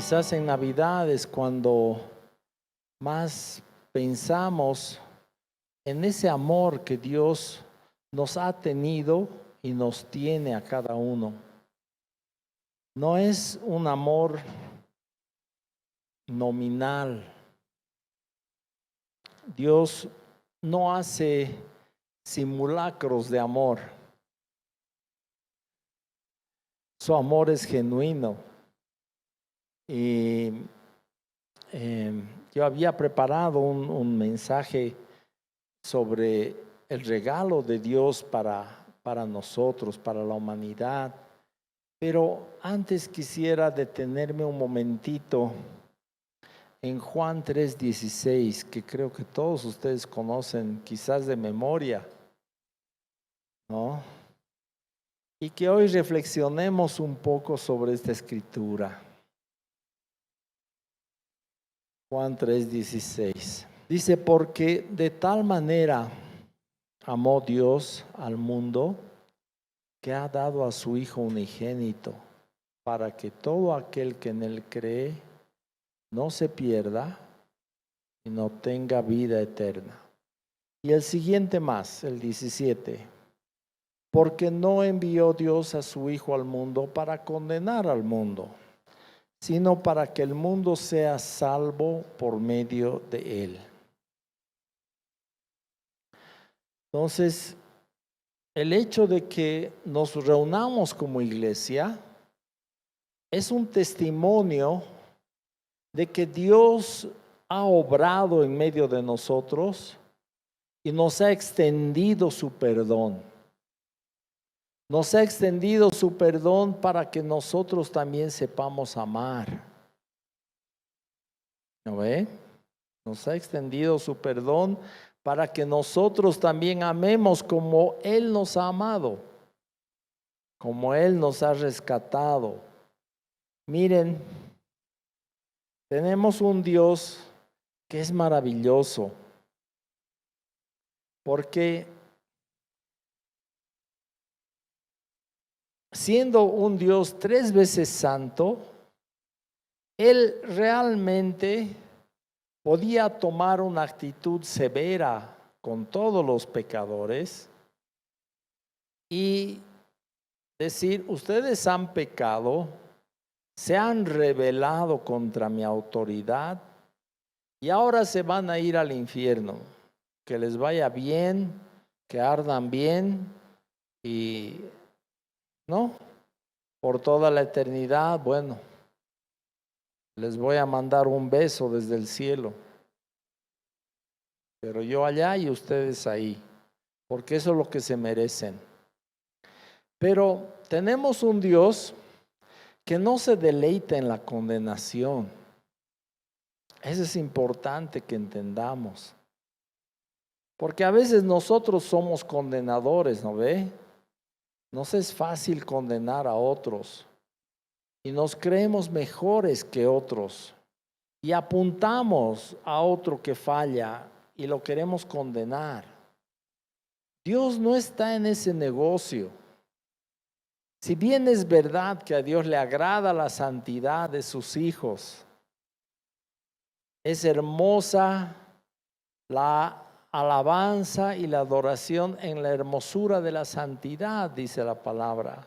Quizás en Navidad es cuando más pensamos en ese amor que Dios nos ha tenido y nos tiene a cada uno. No es un amor nominal. Dios no hace simulacros de amor. Su amor es genuino. Y yo había preparado un mensaje sobre el regalo de Dios para nosotros, para la humanidad. Pero antes quisiera detenerme un momentito en Juan 3:16, que creo que todos ustedes conocen quizás de memoria, ¿no? Y que hoy reflexionemos un poco sobre esta escritura. Juan 3:16. Dice, porque de tal manera amó Dios al mundo que ha dado a su Hijo unigénito, para que todo aquel que en él cree no se pierda y no tenga vida eterna. Y el siguiente más, el 17. Porque no envió Dios a su Hijo al mundo para condenar al mundo, sino para que el mundo sea salvo por medio de él. Entonces, el hecho de que nos reunamos como iglesia es un testimonio de que Dios ha obrado en medio de nosotros y nos ha extendido su perdón. Nos ha extendido su perdón para que nosotros también sepamos amar. ¿No ve? Nos ha extendido su perdón para que nosotros también amemos como Él nos ha amado, como Él nos ha rescatado. Miren, tenemos un Dios que es maravilloso, porque siendo un Dios 3 veces santo, Él realmente podía tomar una actitud severa con todos los pecadores y decir, ustedes han pecado, se han rebelado contra mi autoridad y ahora se van a ir al infierno. Que les vaya bien, que ardan bien y, ¿no? Por toda la eternidad, bueno, les voy a mandar un beso desde el cielo. Pero yo allá y ustedes ahí, porque eso es lo que se merecen. Pero tenemos un Dios que no se deleita en la condenación. Eso es importante que entendamos. Porque a veces nosotros somos condenadores, ¿no ve? Nos es fácil condenar a otros y nos creemos mejores que otros y apuntamos a otro que falla y lo queremos condenar. Dios no está en ese negocio. Si bien es verdad que a Dios le agrada la santidad de sus hijos, es hermosa la alabanza y la adoración en la hermosura de la santidad, dice la palabra.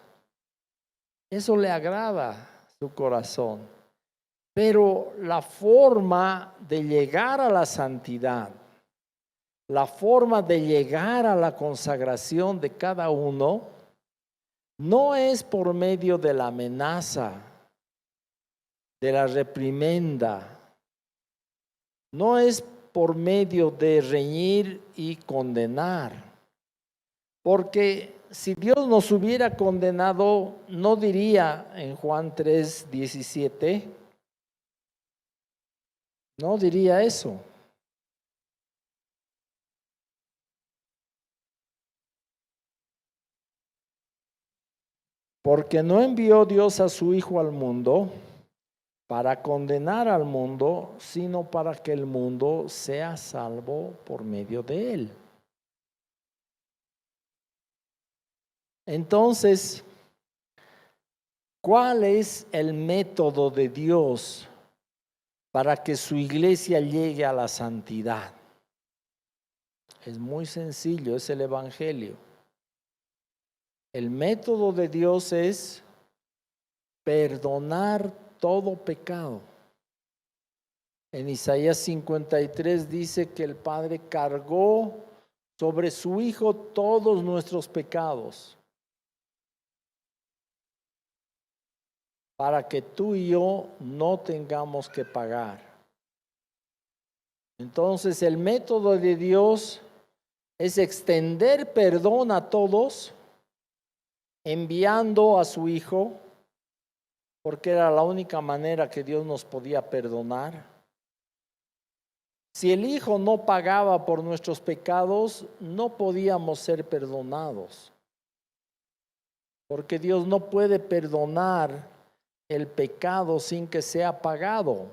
Eso le agrada su corazón. Pero la forma de llegar a la santidad, la forma de llegar a la consagración de cada uno, no es por medio de la amenaza, de la reprimenda, no es por medio de reñir y condenar. Porque si Dios nos hubiera condenado, no diría en Juan 3:17, no diría eso. Porque no envió Dios a su Hijo al mundo para condenar al mundo, sino para que el mundo sea salvo por medio de él. Entonces, ¿cuál es el método de Dios para que su iglesia llegue a la santidad. Es muy sencillo, es el Evangelio. El método de Dios es perdonar todo pecado. En Isaías 53 dice que el Padre cargó sobre su Hijo todos nuestros pecados, para que tú y yo no tengamos que pagar. Entonces el método de Dios es extender perdón a todos, enviando a su Hijo, porque era la única manera que Dios nos podía perdonar. Si el Hijo no pagaba por nuestros pecados, no podíamos ser perdonados, porque Dios no puede perdonar el pecado sin que sea pagado.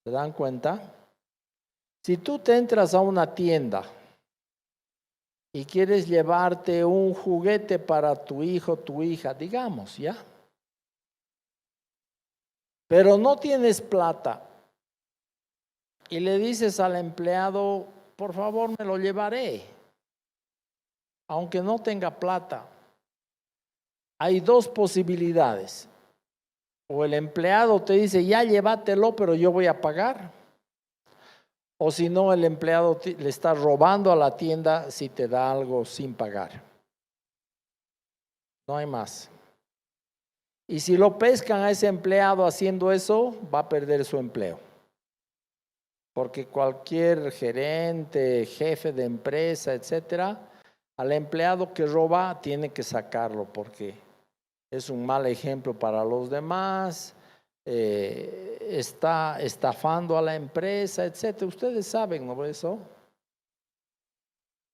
¿Se dan cuenta? Si tú te entras a una tienda y quieres llevarte un juguete para tu hijo, tu hija, digamos, ¿ya? Pero no tienes plata y le dices al empleado, por favor me lo llevaré, aunque no tenga plata. Hay dos posibilidades. O el empleado te dice, ya llévatelo, pero yo voy a pagar. O si no, el empleado le está robando a la tienda si te da algo sin pagar. No hay más. Y si lo pescan a ese empleado haciendo eso, va a perder su empleo. Porque cualquier gerente, jefe de empresa, etcétera, al empleado que roba tiene que sacarlo porque es un mal ejemplo para los demás, está estafando a la empresa, etcétera. Ustedes saben, ¿no? Eso.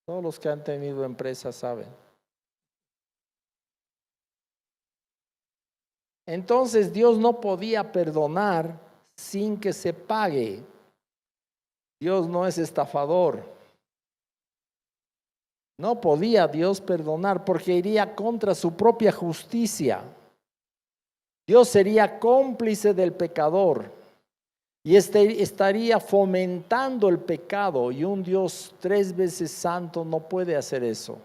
Todos los que han tenido empresas saben. Entonces Dios no podía perdonar sin que se pague. Dios no es estafador. No podía Dios perdonar porque iría contra su propia justicia. Dios sería cómplice del pecador y estaría fomentando el pecado, y un Dios 3 veces santo no puede hacer eso.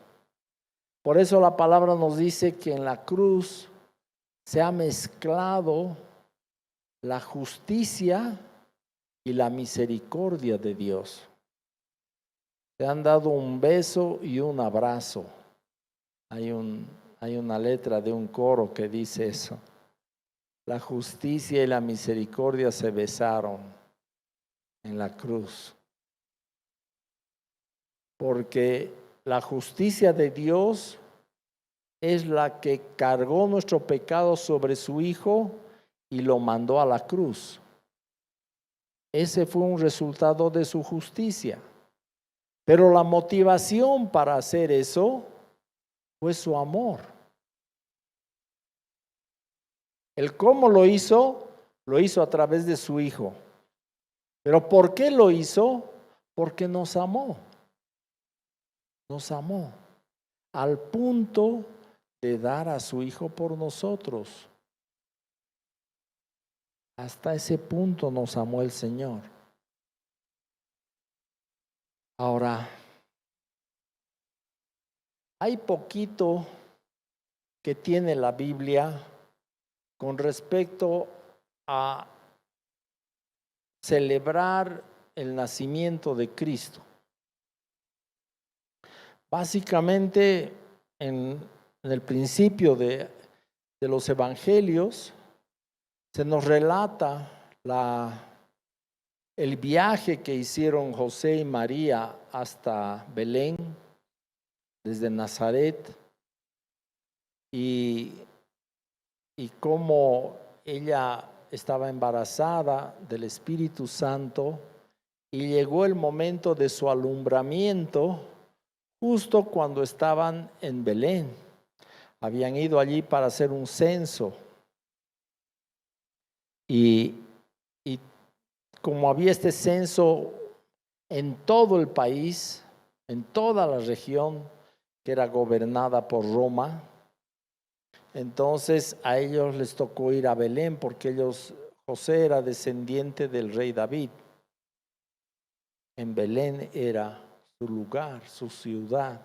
Por eso la palabra nos dice que en la cruz se ha mezclado la justicia y la misericordia de Dios. Se han dado un beso y un abrazo. Hay una letra de un coro que dice eso. La justicia y la misericordia se besaron en la cruz. Porque la justicia de Dios es la que cargó nuestro pecado sobre su Hijo y lo mandó a la cruz. Ese fue un resultado de su justicia. Pero la motivación para hacer eso fue su amor. El cómo lo hizo a través de su Hijo. Pero ¿por qué lo hizo? Porque nos amó. Nos amó al punto de dar a su Hijo por nosotros. Hasta ese punto nos amó el Señor. Ahora, hay poquito que tiene la Biblia con respecto a celebrar el nacimiento de Cristo. Básicamente, en el principio de los evangelios, se nos relata el viaje que hicieron José y María hasta Belén, desde Nazaret, y cómo ella estaba embarazada del Espíritu Santo y llegó el momento de su alumbramiento justo cuando estaban en Belén. Habían ido allí para hacer un censo y como había este censo en todo el país, en toda la región que era gobernada por Roma, entonces a ellos les tocó ir a Belén porque José era descendiente del rey David. En Belén era su lugar, su ciudad.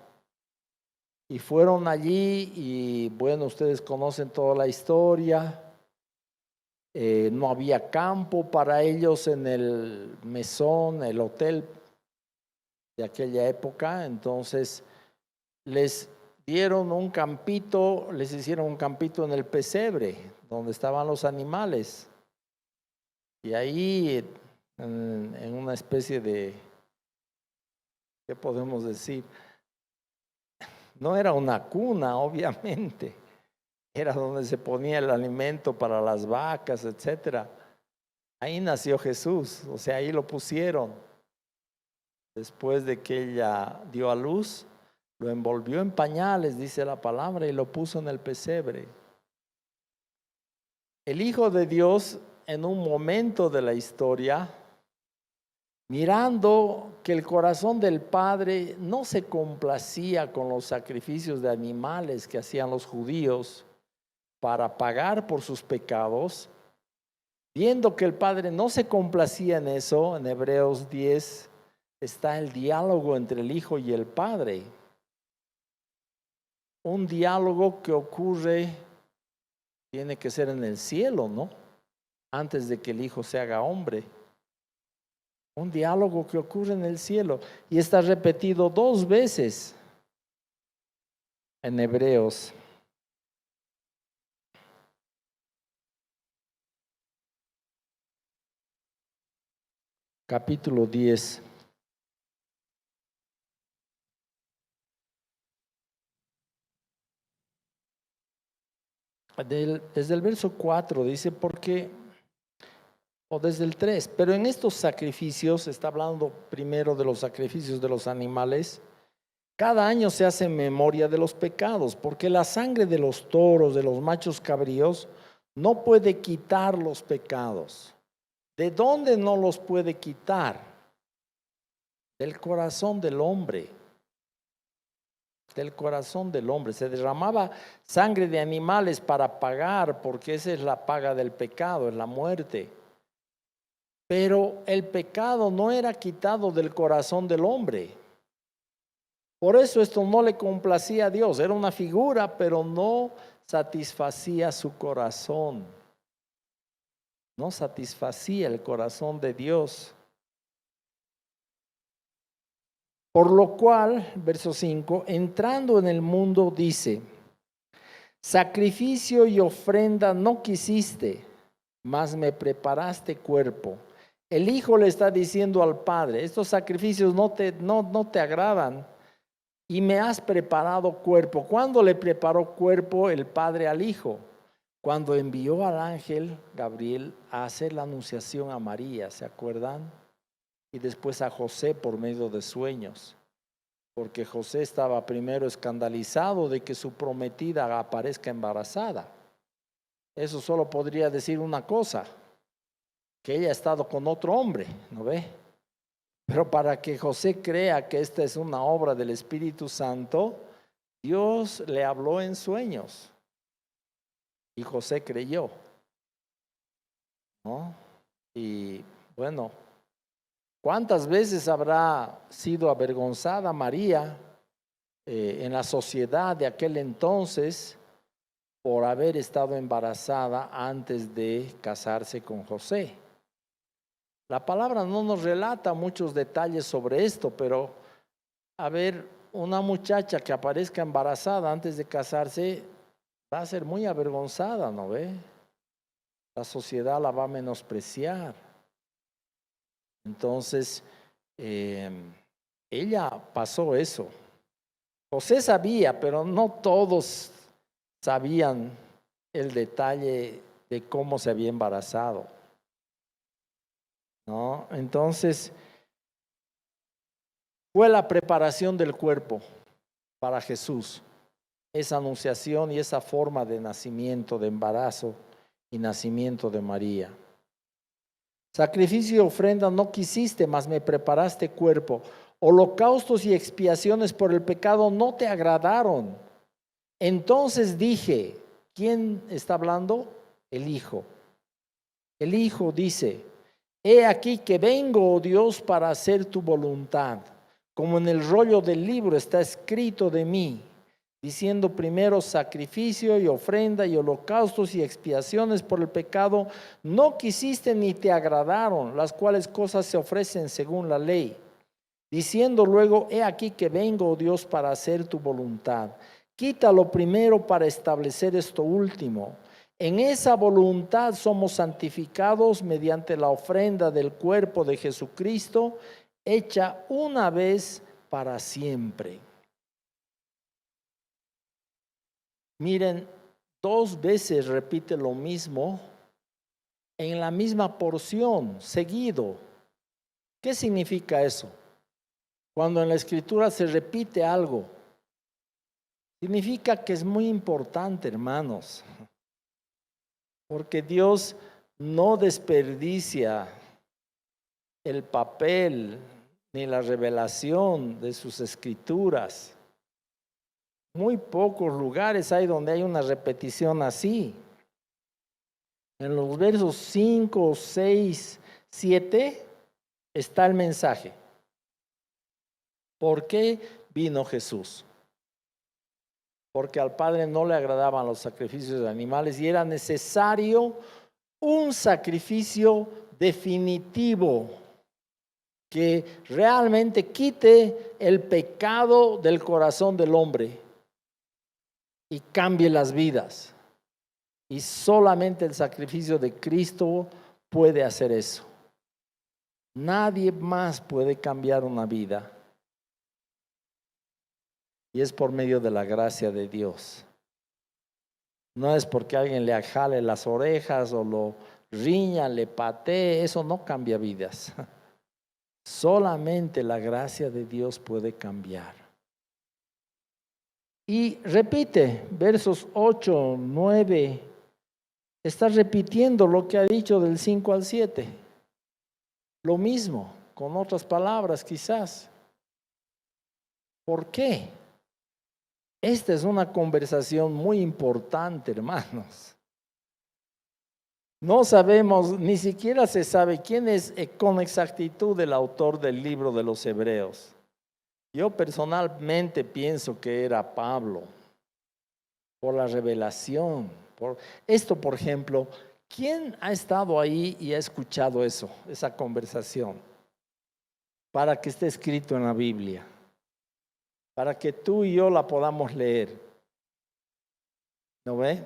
Y fueron allí y bueno, ustedes conocen toda la historia. No había campo para ellos en el mesón, el hotel de aquella época. Entonces les dieron un campito, les hicieron un campito en el pesebre, donde estaban los animales. Y ahí, en una especie de, ¿qué podemos decir? No era una cuna, obviamente. Era donde se ponía el alimento para las vacas, etcétera. Ahí nació Jesús, o sea, ahí lo pusieron. Después de que ella dio a luz, lo envolvió en pañales, dice la palabra, y lo puso en el pesebre. El Hijo de Dios, en un momento de la historia, mirando que el corazón del Padre no se complacía con los sacrificios de animales que hacían los judíos para pagar por sus pecados, viendo que el Padre no se complacía en eso, en Hebreos 10 está el diálogo entre el Hijo y el Padre. Un diálogo que ocurre, tiene que ser en el cielo, ¿no? Antes de que el Hijo se haga hombre. Un diálogo que ocurre en el cielo y está repetido 2 veces en Hebreos. Capítulo 10. Desde el verso 4 dice, porque, o desde el 3, pero en estos sacrificios, está hablando primero de los sacrificios de los animales, cada año se hace memoria de los pecados, porque la sangre de los toros, de los machos cabríos, no puede quitar los pecados. ¿De dónde no los puede quitar? Del corazón del hombre. Del corazón del hombre. Se derramaba sangre de animales para pagar, porque esa es la paga del pecado, es la muerte. Pero el pecado no era quitado del corazón del hombre. Por eso esto no le complacía a Dios. Era una figura, pero no satisfacía su corazón. No satisfacía el corazón de Dios. Por lo cual, verso 5, entrando en el mundo dice, sacrificio y ofrenda no quisiste, mas me preparaste cuerpo. El Hijo le está diciendo al Padre, estos sacrificios no te agradan y me has preparado cuerpo. ¿Cuándo le preparó cuerpo el Padre al Hijo? Cuando envió al ángel Gabriel a hacer la anunciación a María, ¿se acuerdan? Y después a José por medio de sueños, porque José estaba primero escandalizado de que su prometida aparezca embarazada. Eso solo podría decir una cosa, que ella ha estado con otro hombre, ¿no ve? Pero para que José crea que esta es una obra del Espíritu Santo, Dios le habló en sueños y José creyó, ¿no? Y bueno, ¿cuántas veces habrá sido avergonzada María en la sociedad de aquel entonces por haber estado embarazada antes de casarse con José? La palabra no nos relata muchos detalles sobre esto, pero a ver, una muchacha que aparezca embarazada antes de casarse va a ser muy avergonzada, ¿no ve? La sociedad la va a menospreciar. Entonces, ella pasó eso. José sabía, pero no todos sabían el detalle de cómo se había embarazado, ¿no? Entonces, fue la preparación del cuerpo para Jesús, esa anunciación y esa forma de nacimiento, de embarazo y nacimiento de María. Sacrificio y ofrenda no quisiste, mas me preparaste cuerpo. Holocaustos y expiaciones por el pecado no te agradaron. Entonces dije, ¿quién está hablando? El Hijo. El Hijo dice: he aquí que vengo, oh Dios, para hacer tu voluntad. Como en el rollo del libro está escrito de mí, diciendo: primero sacrificio y ofrenda y holocaustos y expiaciones por el pecado no quisiste ni te agradaron, las cuales cosas se ofrecen según la ley. Diciendo luego: he aquí que vengo, oh Dios, para hacer tu voluntad. Quítalo primero para establecer esto último. En esa voluntad somos santificados mediante la ofrenda del cuerpo de Jesucristo, hecha una vez para siempre. Miren, 2 veces repite lo mismo en la misma porción, seguido. ¿Qué significa eso? Cuando en la Escritura se repite algo, significa que es muy importante, hermanos, porque Dios no desperdicia el papel ni la revelación de sus Escrituras. Muy pocos lugares hay donde hay una repetición así. En los versos 5, 6, 7 está el mensaje. ¿Por qué vino Jesús? Porque al Padre no le agradaban los sacrificios de animales y era necesario un sacrificio definitivo que realmente quite el pecado del corazón del hombre y cambie las vidas. Y solamente el sacrificio de Cristo puede hacer eso. Nadie más puede cambiar una vida. Y es por medio de la gracia de Dios. No es porque alguien le jale las orejas o lo riña, le patee, eso no cambia vidas. Solamente la gracia de Dios puede cambiar. Y repite, versos 8, 9, está repitiendo lo que ha dicho del 5 al 7. Lo mismo, con otras palabras quizás. ¿Por qué? Esta es una conversación muy importante, hermanos. No sabemos, ni siquiera se sabe quién es con exactitud el autor del libro de los Hebreos. Yo personalmente pienso que era Pablo, por la revelación. Esto, por ejemplo, ¿quién ha estado ahí y ha escuchado eso, esa conversación? Para que esté escrito en la Biblia, para que tú y yo la podamos leer. ¿No ve?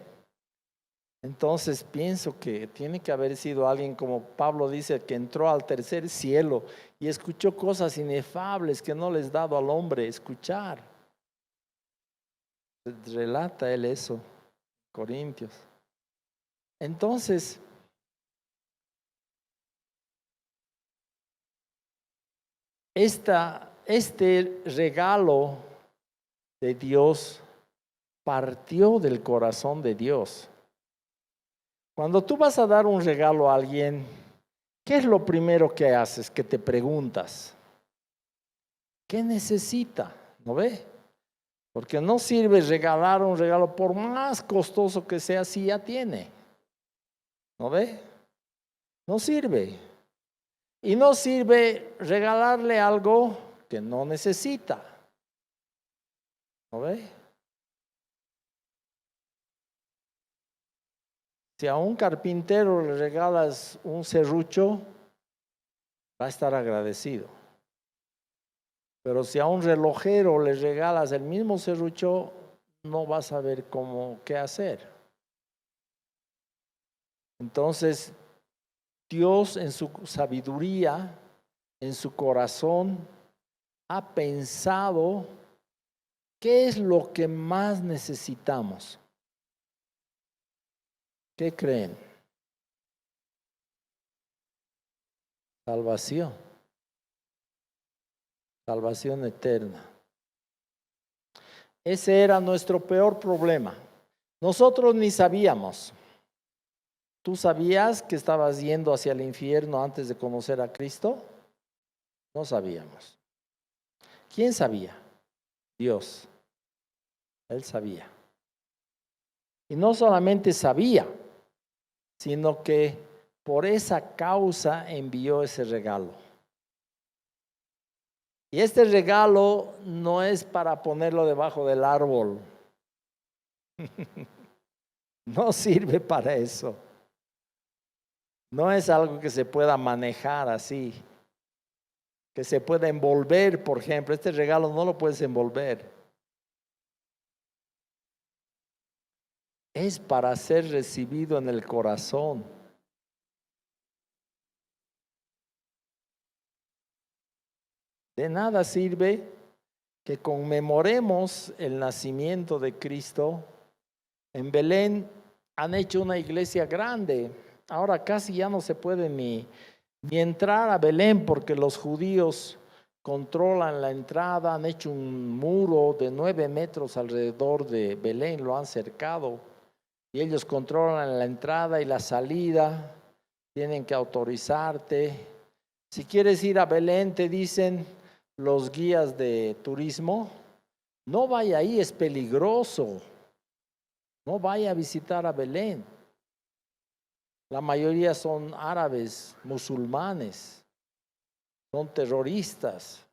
Entonces pienso que tiene que haber sido alguien como Pablo dice, que entró al tercer cielo y escuchó cosas inefables que no les ha dado al hombre escuchar. Relata él eso, Corintios. Entonces, este regalo de Dios partió del corazón de Dios. Cuando tú vas a dar un regalo a alguien, ¿qué es lo primero que haces? Que te preguntas, ¿qué necesita? ¿No ve? Porque no sirve regalar un regalo por más costoso que sea si ya tiene. ¿No ve? No sirve. Y no sirve regalarle algo que no necesita. ¿No ve? Si a un carpintero le regalas un serrucho, va a estar agradecido. Pero si a un relojero le regalas el mismo serrucho, no va a saber qué hacer. Entonces, Dios en su sabiduría, en su corazón, ha pensado qué es lo que más necesitamos. ¿Qué creen? Salvación. Salvación eterna. Ese era nuestro peor problema. Nosotros ni sabíamos. ¿Tú sabías que estabas yendo hacia el infierno antes de conocer a Cristo? No sabíamos. ¿Quién sabía? Dios. Él sabía. Y no solamente sabía, sino que por esa causa envió ese regalo. Y este regalo no es para ponerlo debajo del árbol. No sirve para eso. No es algo que se pueda manejar así, que se pueda envolver, por ejemplo. Este regalo no lo puedes envolver. Es para ser recibido en el corazón. De nada sirve que conmemoremos el nacimiento de Cristo. En Belén han hecho una iglesia grande. Ahora casi ya no se puede ni entrar a Belén porque los judíos controlan la entrada. Han hecho un muro de 9 metros alrededor de Belén, lo han cercado. Y ellos controlan la entrada y la salida. Tienen que autorizarte. Si quieres ir a Belén, te dicen los guías de turismo, no vaya ahí, es peligroso. No vaya a visitar a Belén. La mayoría son árabes, musulmanes, son terroristas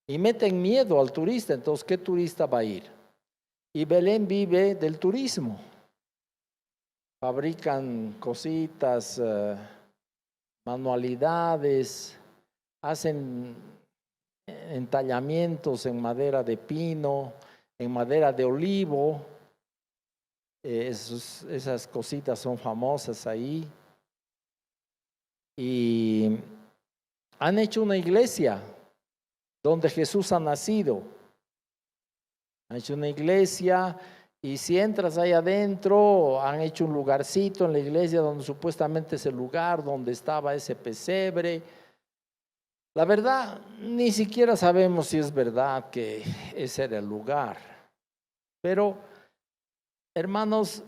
y meten miedo al turista. Entonces, ¿qué turista va a ir? Y Belén vive del turismo. Fabrican cositas, manualidades, hacen entallamientos en madera de pino, en madera de olivo. Esas cositas son famosas ahí. Y han hecho una iglesia donde Jesús ha nacido. Han hecho una iglesia y si entras ahí adentro, han hecho un lugarcito en la iglesia donde supuestamente es el lugar donde estaba ese pesebre. La verdad, ni siquiera sabemos si es verdad que ese era el lugar. Pero, hermanos,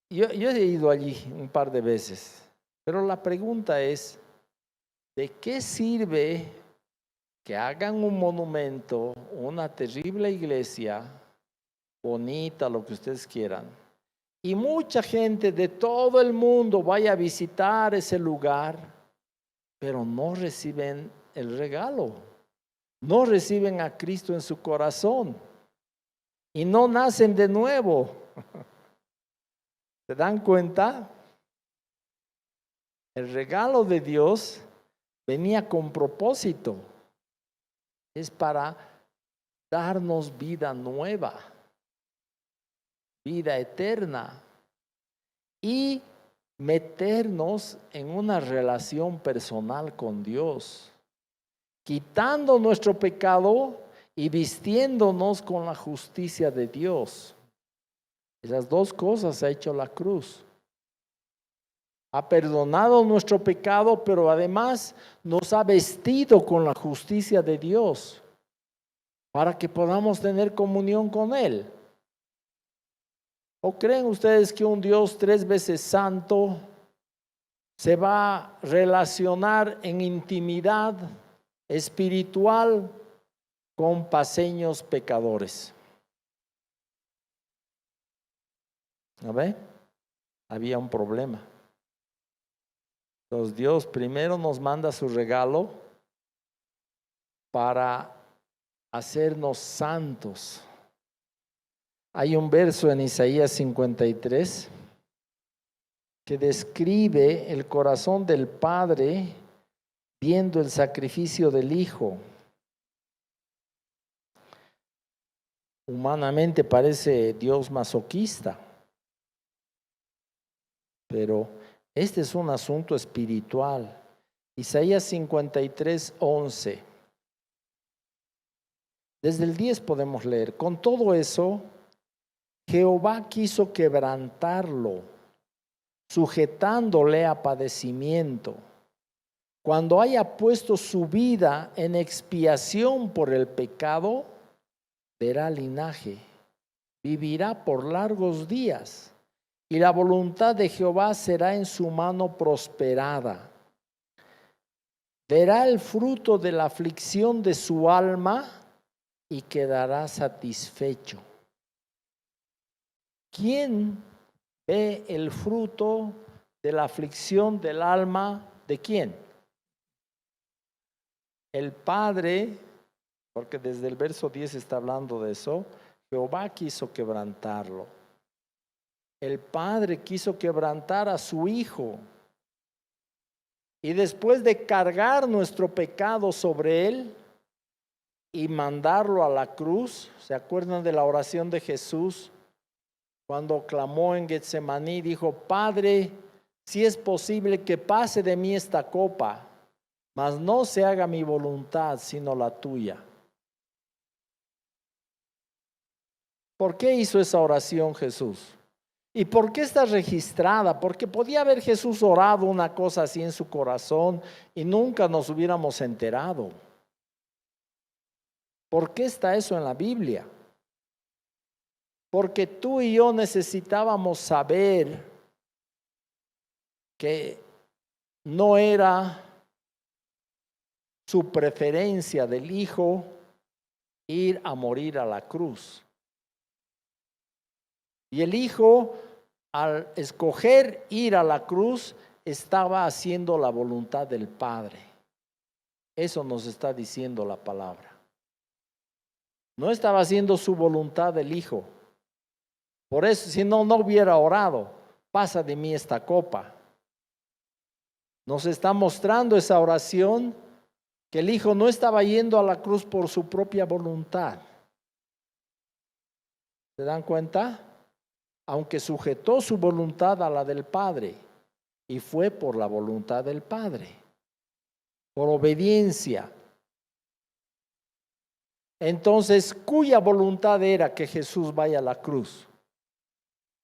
yo he ido allí un par de veces. Pero la pregunta es, ¿de qué sirve que hagan un monumento, una terrible iglesia, bonita, lo que ustedes quieran, y mucha gente de todo el mundo vaya a visitar ese lugar, pero no reciben el regalo, no reciben a Cristo en su corazón y no nacen de nuevo? ¿Se dan cuenta? El regalo de Dios venía con propósito. Es para darnos vida nueva, vida eterna y meternos en una relación personal con Dios, quitando nuestro pecado y vistiéndonos con la justicia de Dios. Esas dos cosas ha hecho la cruz. Ha perdonado nuestro pecado, pero además nos ha vestido con la justicia de Dios para que podamos tener comunión con Él. ¿O creen ustedes que un Dios 3 veces santo se va a relacionar en intimidad espiritual con paseños pecadores? ¿No ve? Había un problema. Entonces Dios primero nos manda su regalo para hacernos santos. Hay un verso en Isaías 53 que describe el corazón del Padre viendo el sacrificio del Hijo. Humanamente parece Dios masoquista, pero este es un asunto espiritual. Isaías 53, 11. Desde el 10 podemos leer: con todo eso, Jehová quiso quebrantarlo, sujetándole a padecimiento. Cuando haya puesto su vida en expiación por el pecado, verá linaje, vivirá por largos días, y la voluntad de Jehová será en su mano prosperada. Verá el fruto de la aflicción de su alma y quedará satisfecho. ¿Quién ve el fruto de la aflicción del alma, ¿de quién? El Padre, porque desde el verso 10 está hablando de eso, Jehová quiso quebrantarlo. El Padre quiso quebrantar a su Hijo. Y después de cargar nuestro pecado sobre Él y mandarlo a la cruz, ¿se acuerdan de la oración de Jesús? Cuando clamó en Getsemaní, dijo: Padre, si es posible que pase de mí esta copa, mas no se haga mi voluntad, sino la tuya. ¿Por qué hizo esa oración Jesús? ¿Y por qué está registrada? Porque podía haber Jesús orado una cosa así en su corazón y nunca nos hubiéramos enterado. ¿Por qué está eso en la Biblia? Porque tú y yo necesitábamos saber que no era su preferencia del Hijo ir a morir a la cruz. Y el Hijo, al escoger ir a la cruz, estaba haciendo la voluntad del Padre. Eso nos está diciendo la palabra. No estaba haciendo su voluntad del Hijo. Por eso, si no, no hubiera orado: pasa de mí esta copa. Nos está mostrando esa oración que el Hijo no estaba yendo a la cruz por su propia voluntad. ¿Se dan cuenta? Aunque sujetó su voluntad a la del Padre, y fue por la voluntad del Padre, por obediencia. Entonces, ¿cuya voluntad era que Jesús vaya a la cruz?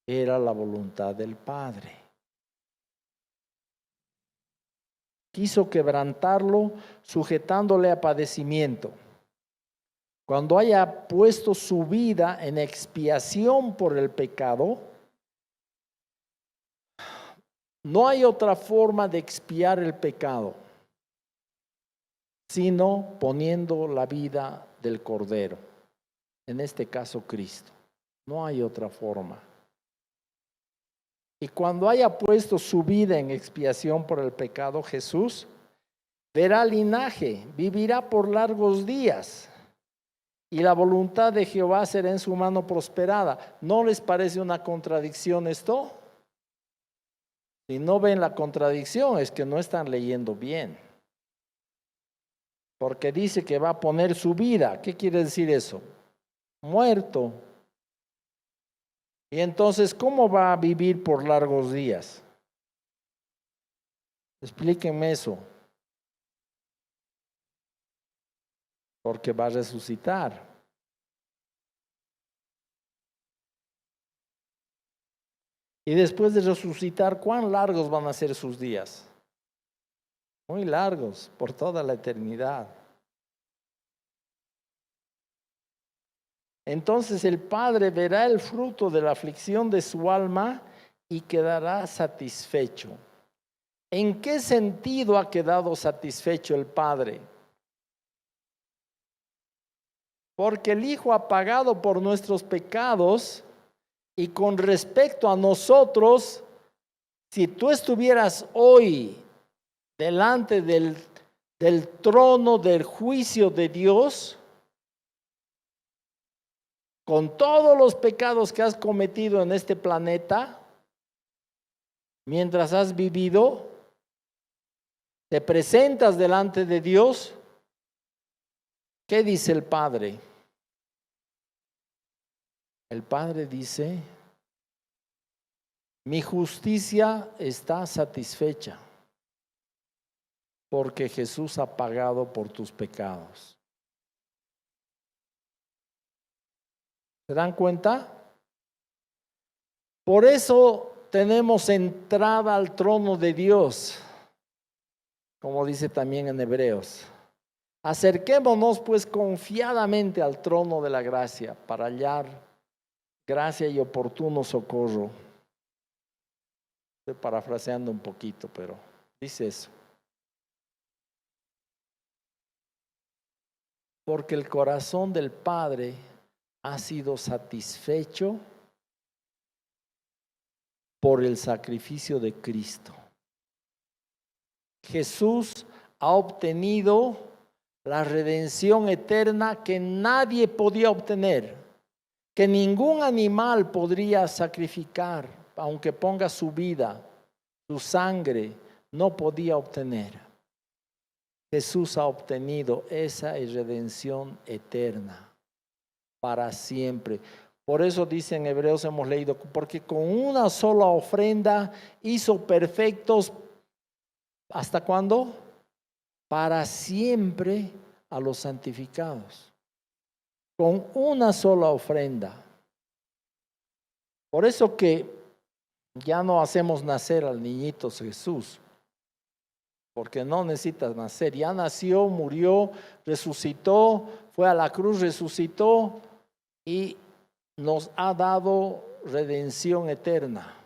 Era la voluntad del Padre. Quiso quebrantarlo, sujetándole a padecimiento. Cuando haya puesto su vida en expiación por el pecado, no hay otra forma de expiar el pecado, sino poniendo la vida del Cordero, en este caso Cristo. No hay otra forma. Y cuando haya puesto su vida en expiación por el pecado, Jesús verá linaje, vivirá por largos días, y la voluntad de Jehová será en su mano prosperada. ¿No les parece una contradicción esto? Si no ven la contradicción, es que no están leyendo bien. Porque dice que va a poner su vida. ¿Qué quiere decir eso? Muerto. Y entonces, ¿cómo va a vivir por largos días? Explíquenme eso. Porque va a resucitar. Y después de resucitar, ¿cuán largos van a ser sus días? Muy largos, por toda la eternidad. Entonces el Padre verá el fruto de la aflicción de su alma y quedará satisfecho. ¿En qué sentido ha quedado satisfecho el Padre? Porque el Hijo ha pagado por nuestros pecados, y con respecto a nosotros, si tú estuvieras hoy delante del trono del juicio de Dios, con todos los pecados que has cometido en este planeta, mientras has vivido, te presentas delante de Dios, ¿qué dice el Padre? El Padre dice: mi justicia está satisfecha, porque Jesús ha pagado por tus pecados. ¿Se dan cuenta? Por eso tenemos entrada al trono de Dios, como dice también en Hebreos. Acerquémonos pues confiadamente al trono de la gracia para hallar gracia y oportuno socorro. Estoy parafraseando un poquito, pero dice eso. Porque el corazón del Padre ha sido satisfecho por el sacrificio de Cristo. Jesús ha obtenido la redención eterna que nadie podía obtener, que ningún animal podría sacrificar, aunque ponga su vida, su sangre, no podía obtener. Jesús ha obtenido esa redención eterna para siempre. Por eso dice en Hebreos, hemos leído, porque con una sola ofrenda hizo perfectos, ¿hasta cuándo? Para siempre a los santificados. Con una sola ofrenda. Por eso que ya no hacemos nacer al niñito Jesús, porque no necesitas nacer. Ya nació, murió, resucitó, fue a la cruz, resucitó y nos ha dado redención eterna.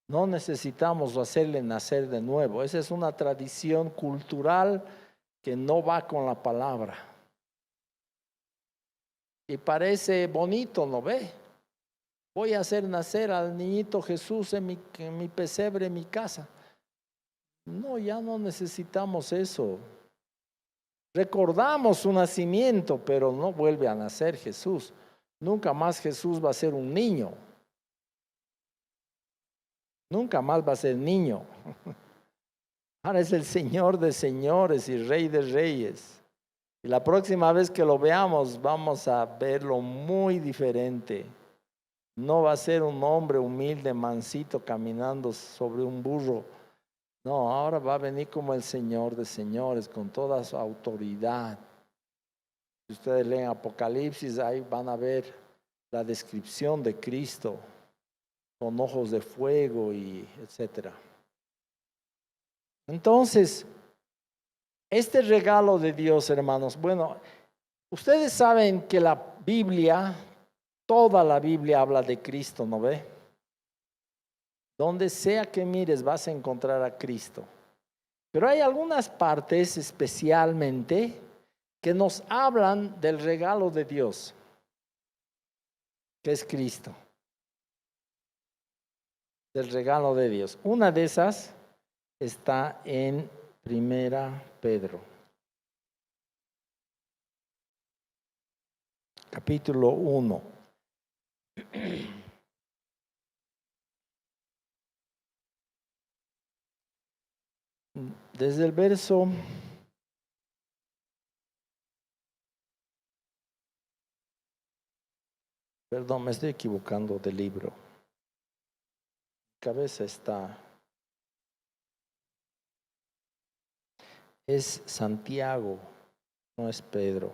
No necesitamos hacerle nacer de nuevo. Esa es una tradición cultural que no va con la palabra. Y parece bonito, ¿no ve? Voy a hacer nacer al niñito Jesús en mi pesebre, en mi casa. No, ya no necesitamos eso. Recordamos su nacimiento, pero no vuelve a nacer Jesús. Nunca más Jesús va a ser un niño. Nunca más va a ser niño. Ahora es el Señor de señores y Rey de reyes. Y la próxima vez que lo veamos, vamos a verlo muy diferente. No va a ser un hombre humilde, mansito, caminando sobre un burro. No, ahora va a venir como el Señor de señores, con toda su autoridad. Si ustedes leen Apocalipsis, ahí van a ver la descripción de Cristo, con ojos de fuego y etcétera. Entonces, este regalo de Dios, hermanos, bueno, ustedes saben que la Biblia, toda la Biblia habla de Cristo, ¿no ve? Donde sea que mires vas a encontrar a Cristo. Pero hay algunas partes especialmente que nos hablan del regalo de Dios, que es Cristo. Del regalo de Dios. Una de esas está en Primera Pedro, capítulo 1. Desde el verso perdón, me estoy equivocando de libro. Mi cabeza está. Es Santiago, no es Pedro.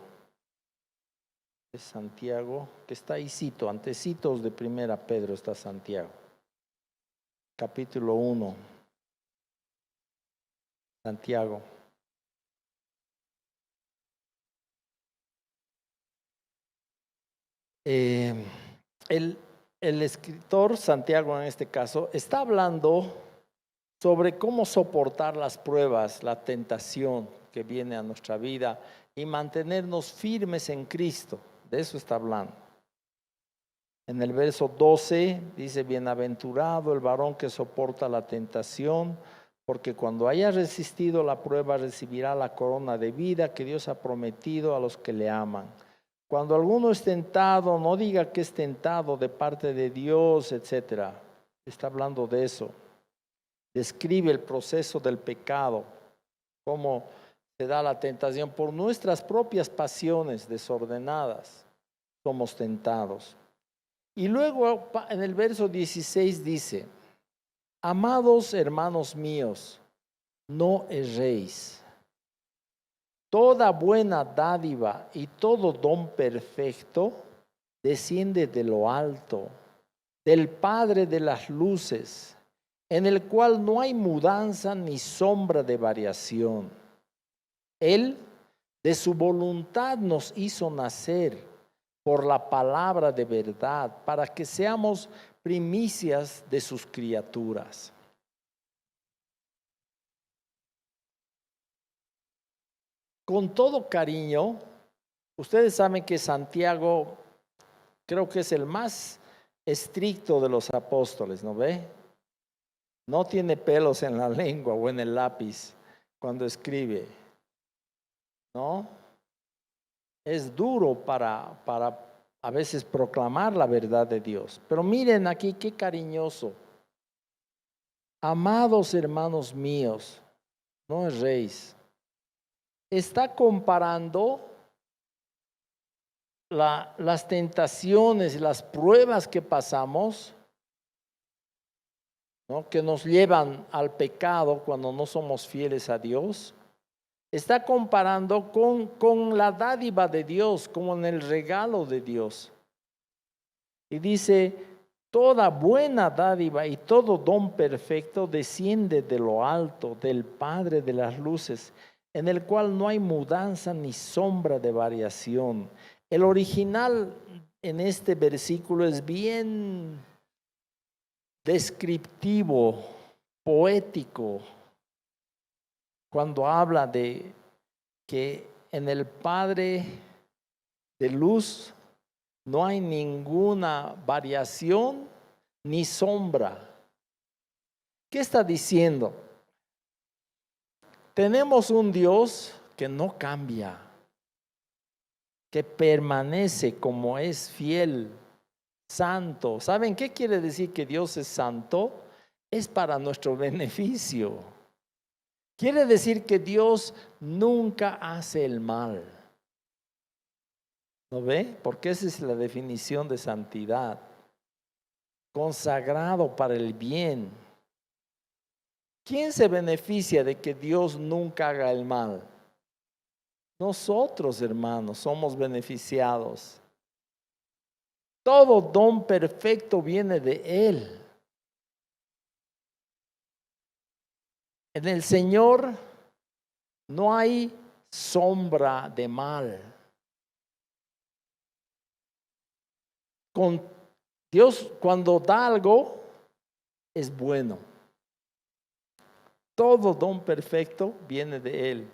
Es Santiago, que está ahí cito, antecitos de Primera Pedro está Santiago. Capítulo 1. Santiago. El escritor Santiago en este caso está hablando sobre cómo soportar las pruebas, la tentación que viene a nuestra vida y mantenernos firmes en Cristo. De eso está hablando. En el verso 12 dice, bienaventurado el varón que soporta la tentación, porque cuando haya resistido la prueba recibirá la corona de vida que Dios ha prometido a los que le aman. Cuando alguno es tentado, no diga que es tentado de parte de Dios, etcétera. Está hablando de eso. Describe el proceso del pecado, cómo se da la tentación por nuestras propias pasiones desordenadas. Somos tentados. Y luego en el verso 16 dice, amados hermanos míos, no erréis. Toda buena dádiva y todo don perfecto desciende de lo alto, del Padre de las luces, en el cual no hay mudanza ni sombra de variación. Él de su voluntad nos hizo nacer por la palabra de verdad, para que seamos primicias de sus criaturas. Con todo cariño, ustedes saben que Santiago creo que es el más estricto de los apóstoles, ¿no ve? No tiene pelos en la lengua o en el lápiz cuando escribe, ¿no? Es duro para a veces proclamar la verdad de Dios. Pero miren aquí qué cariñoso. Amados hermanos míos, no es reis, está comparando las tentaciones y las pruebas que pasamos, ¿no? Que nos llevan al pecado cuando no somos fieles a Dios. Está comparando con la dádiva de Dios, como en el regalo de Dios. Y dice, toda buena dádiva y todo don perfecto desciende de lo alto, del Padre de las luces, en el cual no hay mudanza ni sombra de variación. El original en este versículo es bien descriptivo, poético, cuando habla de que en el Padre de luz no hay ninguna variación ni sombra. ¿Qué está diciendo? Tenemos un Dios que no cambia, que permanece como es fiel, santo. ¿Saben qué quiere decir que Dios es santo? Es para nuestro beneficio. Quiere decir que Dios nunca hace el mal. ¿No ve? Porque esa es la definición de santidad. Consagrado para el bien. ¿Quién se beneficia de que Dios nunca haga el mal? Nosotros, hermanos, somos beneficiados. Todo don perfecto viene de Él. En el Señor no hay sombra de mal. Con Dios, cuando da algo, es bueno. Todo don perfecto viene de Él.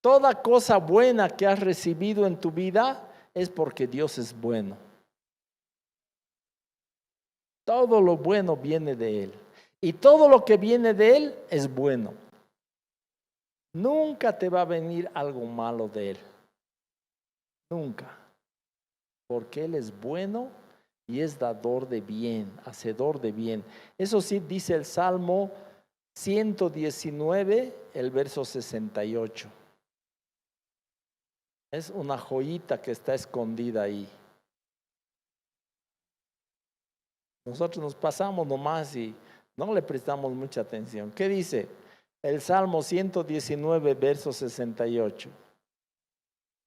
Toda cosa buena que has recibido en tu vida es porque Dios es bueno. Todo lo bueno viene de Él. Y todo lo que viene de Él es bueno. Nunca te va a venir algo malo de Él. Nunca. Porque Él es bueno y es dador de bien, hacedor de bien. Eso sí dice el Salmo 119, el verso 68. Es una joyita que está escondida ahí. Nosotros nos pasamos nomás y no le prestamos mucha atención. ¿Qué dice? El Salmo 119, verso 68.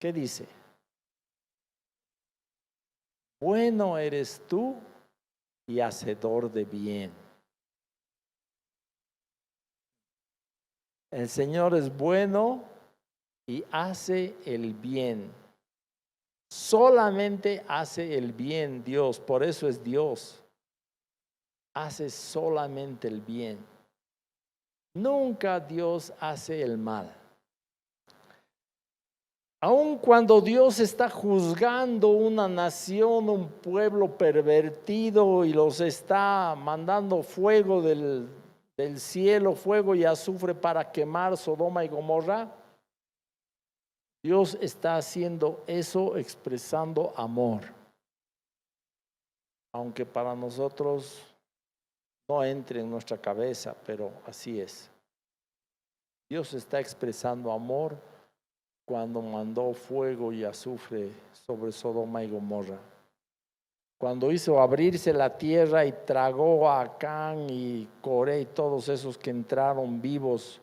¿Qué dice? Bueno eres tú y hacedor de bien. El Señor es bueno y hace el bien. Solamente hace el bien Dios, por eso es Dios. Hace solamente el bien. Nunca Dios hace el mal. Aun cuando Dios está juzgando una nación, un pueblo pervertido y los está mandando fuego del cielo, fuego y azufre para quemar Sodoma y Gomorra, Dios está haciendo eso expresando amor. Aunque para nosotros no entre en nuestra cabeza, pero así es. Dios está expresando amor cuando mandó fuego y azufre sobre Sodoma y Gomorra. Cuando hizo abrirse la tierra y tragó a Acán y Coré y todos esos que entraron vivos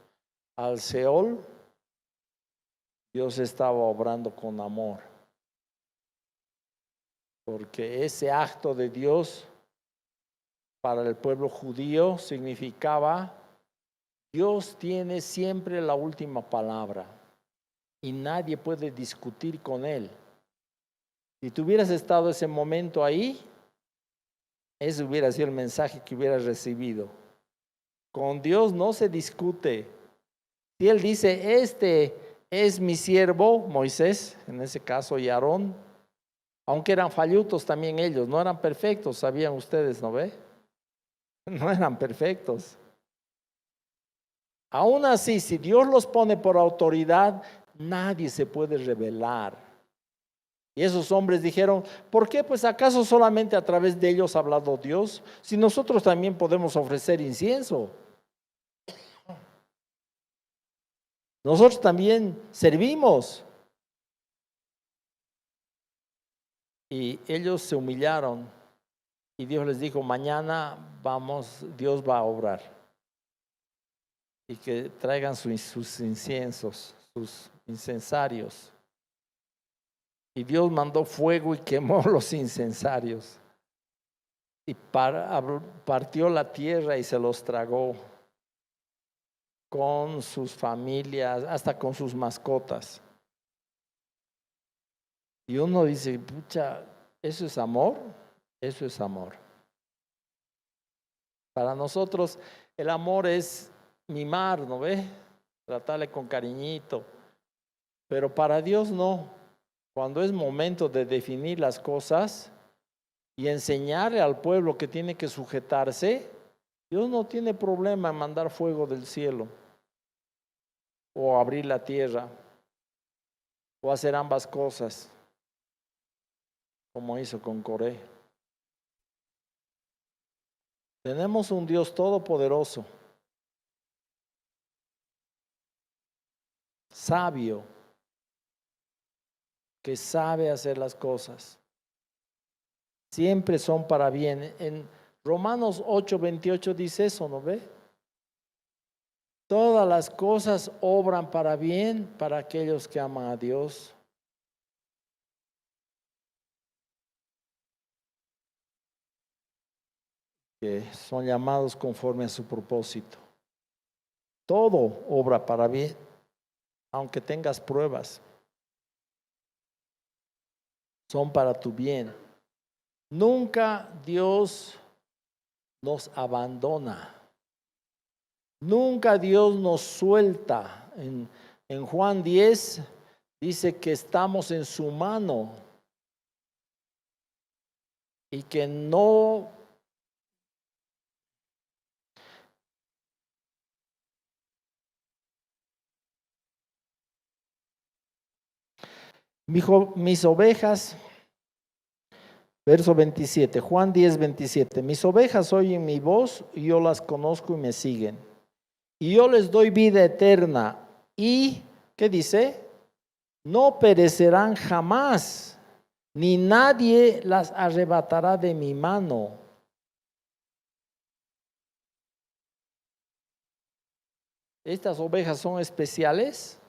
al Seol, Dios estaba obrando con amor. Porque ese acto de Dios para el pueblo judío significaba: Dios tiene siempre la última palabra y nadie puede discutir con Él. Si tú hubieras estado ese momento ahí, ese hubiera sido el mensaje que hubieras recibido. Con Dios no se discute. Si Él dice, este es mi siervo, Moisés, en ese caso, y Aarón, aunque eran fallutos también ellos, no eran perfectos, sabían ustedes, ¿no ve? No eran perfectos. Aún así, si Dios los pone por autoridad, nadie se puede rebelar. Y esos hombres dijeron, ¿por qué? Pues ¿acaso solamente a través de ellos ha hablado Dios? Si nosotros también podemos ofrecer incienso. Nosotros también servimos. Y ellos se humillaron. Y Dios les dijo, mañana Dios va a obrar. Y que traigan sus inciensos, sus incensarios. Y Dios mandó fuego y quemó los incensarios. Y partió la tierra y se los tragó con sus familias, hasta con sus mascotas. Y uno dice, pucha, ¿eso es amor? Eso es amor. Para nosotros el amor es mimar, ¿no ve? Tratarle con cariñito. Pero para Dios no. Cuando es momento de definir las cosas y enseñarle al pueblo que tiene que sujetarse, Dios no tiene problema en mandar fuego del cielo o abrir la tierra o hacer ambas cosas, como hizo con Coré. Tenemos un Dios todopoderoso, sabio, que sabe hacer las cosas. Siempre son para bien. En Romanos 8:28 dice eso, ¿no ve? Todas las cosas obran para bien para aquellos que aman a Dios. Que son llamados conforme a su propósito. Todo obra para bien, aunque tengas pruebas. Son para tu bien. Nunca Dios nos abandona. Nunca Dios nos suelta. En Juan 10 dice que estamos en su mano y que no mis ovejas, verso 27, Juan 10:27, mis ovejas oyen mi voz y yo las conozco y me siguen. Y yo les doy vida eterna y, ¿qué dice? No perecerán jamás, ni nadie las arrebatará de mi mano. Estas ovejas son especiales.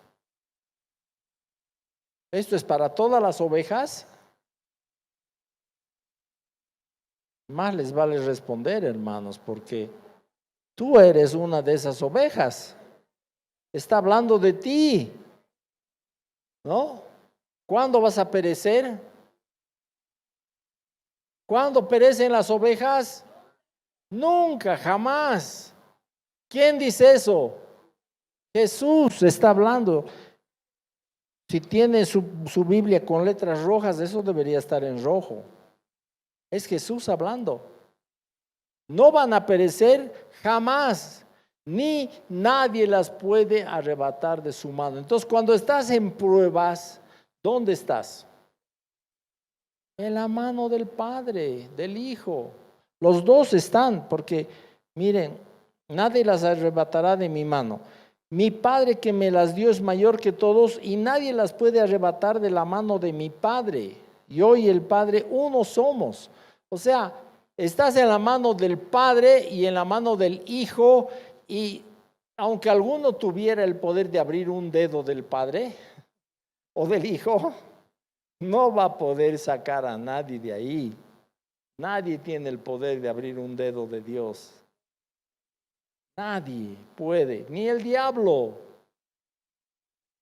Esto es para todas las ovejas. Más les vale responder, hermanos, porque tú eres una de esas ovejas. Está hablando de ti, ¿no? ¿Cuándo vas a perecer? ¿Cuándo perecen las ovejas? Nunca, jamás. ¿Quién dice eso? Jesús está hablando. Si tiene su Biblia con letras rojas, eso debería estar en rojo. Es Jesús hablando. No van a perecer jamás, ni nadie las puede arrebatar de su mano. Entonces, cuando estás en pruebas, ¿dónde estás? En la mano del Padre, del Hijo. Los dos están, porque miren, nadie las arrebatará de mi mano. Mi Padre que me las dio es mayor que todos y nadie las puede arrebatar de la mano de mi Padre. Yo y el Padre uno somos. O sea, estás en la mano del Padre y en la mano del Hijo, y aunque alguno tuviera el poder de abrir un dedo del Padre o del Hijo, no va a poder sacar a nadie de ahí. Nadie tiene el poder de abrir un dedo de Dios. Nadie puede, ni el diablo,